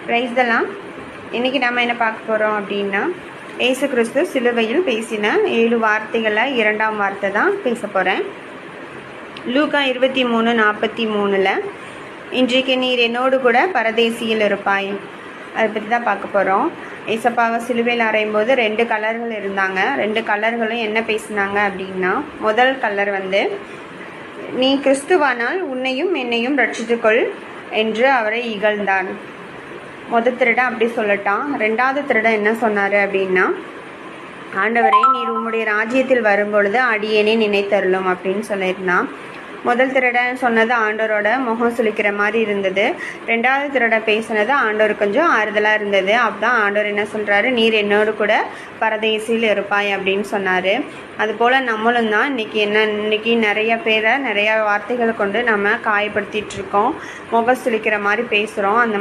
Price தலாம். இன்றைக்கி நம்ம என்ன பார்க்க போகிறோம் அப்படின்னா, இயேசு கிறிஸ்து சிலுவையில் பேசின 7 வார்த்தைகளை 2ஆம் வார்த்தை தான் பேச போகிறேன். லூக்கா 23:43 இன்றைக்கு நீர் என்னோடு கூட பரதேசியில் இருப்பாய், அதை பற்றி தான் பார்க்க போகிறோம். ஏசப்பாவை சிலுவையில் அறையும் போது 2 கலர்கள் இருந்தாங்க. 2 கலர்களும் என்ன பேசினாங்க அப்படின்னா, முதல் கலர் நீ கிறிஸ்துவானால் உன்னையும் என்னையும் ரட்சித்துக்கொள் என்று அவரை இகழ்ந்தான். முதல் திருடன் அப்படி சொல்லட்டான். 2வது திருடன் என்ன சொன்னார் அப்படின்னா, ஆண்டவரே நீர் உம்முடைய ராஜ்யத்தில் வரும்பொழுது அடியேனே நினைத்தருளும் அப்படின்னு சொல்லியிருந்தான். முதல் திருடன் சொன்னது ஆண்டவரோட முகம் சுளிக்கிற மாதிரி இருந்தது. 2வது திருடன் பேசினது ஆண்டவர் கொஞ்சம் ஆறுதலாக இருந்தது. அப்பதான் ஆண்டவர் என்ன சொல்கிறாரு, நீர் என்னோடு கூட பரதேசியில் இருப்பாய் அப்படின்னு சொன்னார். அதுபோல் நம்மளும் தான் இன்னைக்கு நிறைய பேரை நிறைய வார்த்தைகளை கொண்டு நம்ம காயப்படுத்திகிட்டு இருக்கோம். முகம் சுளிக்கிற மாதிரி பேசுகிறோம். அந்த